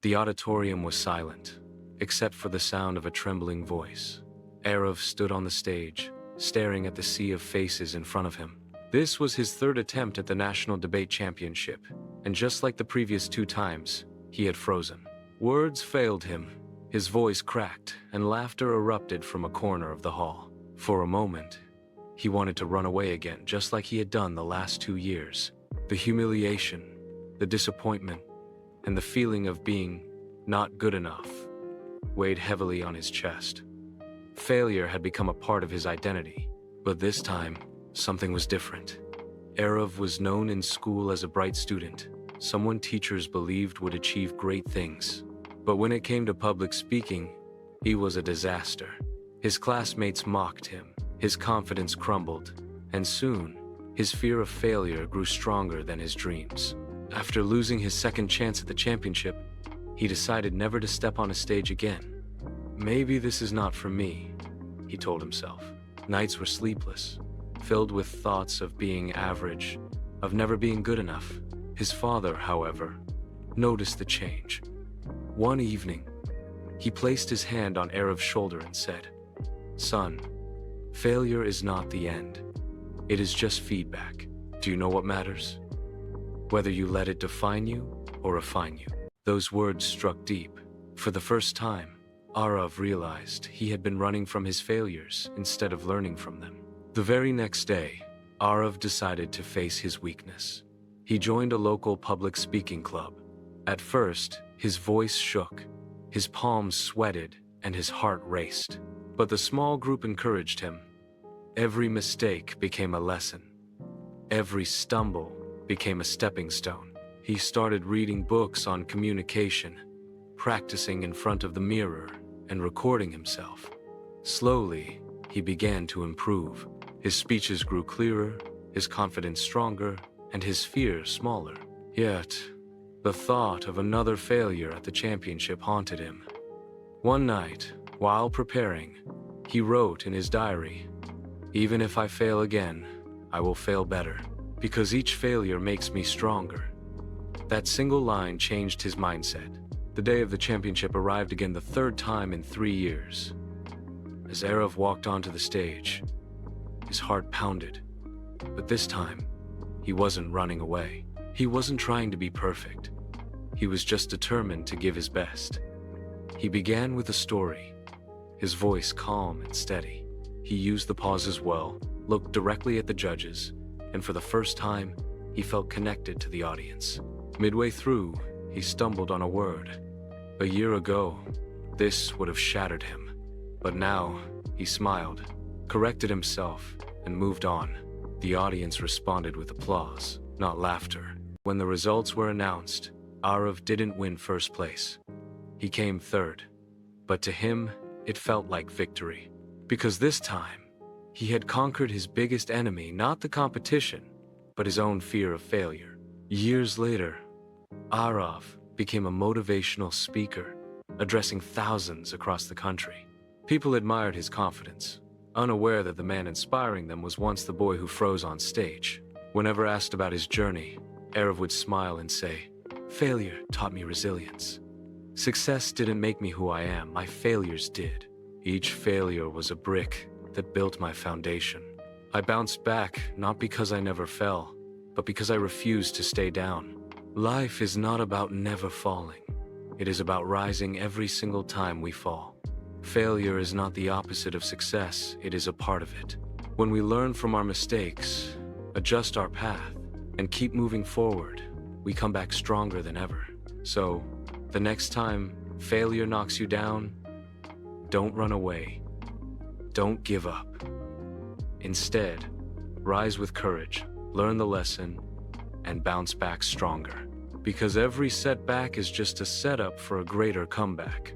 The auditorium was silent, except for the sound of a trembling voice. Arav stood on the stage, staring at the sea of faces in front of him. This was his third attempt at the National Debate Championship, and just like the previous 2 times, he had frozen. Words failed him, his voice cracked, and laughter erupted from a corner of the hall. For a moment, he wanted to run away again, just like he had done the last 2 years. The humiliation, the disappointment, and the feeling of being not good enough weighed heavily on his chest. Failure had become a part of his identity, but this time, something was different. Arav was known in school as a bright student, someone teachers believed would achieve great things. But when it came to public speaking, he was a disaster. His classmates mocked him, his confidence crumbled, and soon, his fear of failure grew stronger than his dreams. After losing his second chance at the championship, he decided never to step on a stage again. Maybe this is not for me, he told himself. Nights were sleepless, filled with thoughts of being average, of never being good enough. His father, however, noticed the change. One evening, he placed his hand on Arav's shoulder and said, "Son, failure is not the end. It is just feedback. Do you know what matters? Whether you let it define you or refine you." Those words struck deep. For the first time, Arav realized he had been running from his failures instead of learning from them. The very next day, Arav decided to face his weakness. He joined a local public speaking club. At first, his voice shook, his palms sweated, and his heart raced. But the small group encouraged him. Every mistake became a lesson. Every stumble became a stepping stone. He started reading books on communication, practicing in front of the mirror, and recording himself. Slowly, he began to improve. His speeches grew clearer, his confidence stronger, and his fear smaller. Yet, the thought of another failure at the championship haunted him. One night, while preparing, he wrote in his diary, "Even if I fail again, I will fail better, because each failure makes me stronger." That single line changed his mindset. The day of the championship arrived again, the third time in 3 years. As Arav walked onto the stage, his heart pounded. But this time, he wasn't running away. He wasn't trying to be perfect. He was just determined to give his best. He began with a story, his voice calm and steady. He used the pauses well, looked directly at the judges, and for the first time, he felt connected to the audience. Midway through, he stumbled on a word. A year ago, this would have shattered him. But now, he smiled, corrected himself, and moved on. The audience responded with applause, not laughter. When the results were announced, Arav didn't win first place. He came third. But to him, it felt like victory. Because this time, he had conquered his biggest enemy, not the competition, but his own fear of failure. Years later, Arav became a motivational speaker, addressing thousands across the country. People admired his confidence, unaware that the man inspiring them was once the boy who froze on stage. Whenever asked about his journey, Arav would smile and say, "Failure taught me resilience. Success didn't make me who I am, my failures did. Each failure was a brick that built my foundation. I bounced back not because I never fell, but because I refused to stay down." Life is not about never falling. It is about rising every single time we fall. Failure is not the opposite of success, it is a part of it. When we learn from our mistakes, adjust our path, and keep moving forward, we come back stronger than ever. So, the next time failure knocks you down, don't run away. Don't give up. Instead, rise with courage, learn the lesson, and bounce back stronger. Because every setback is just a setup for a greater comeback.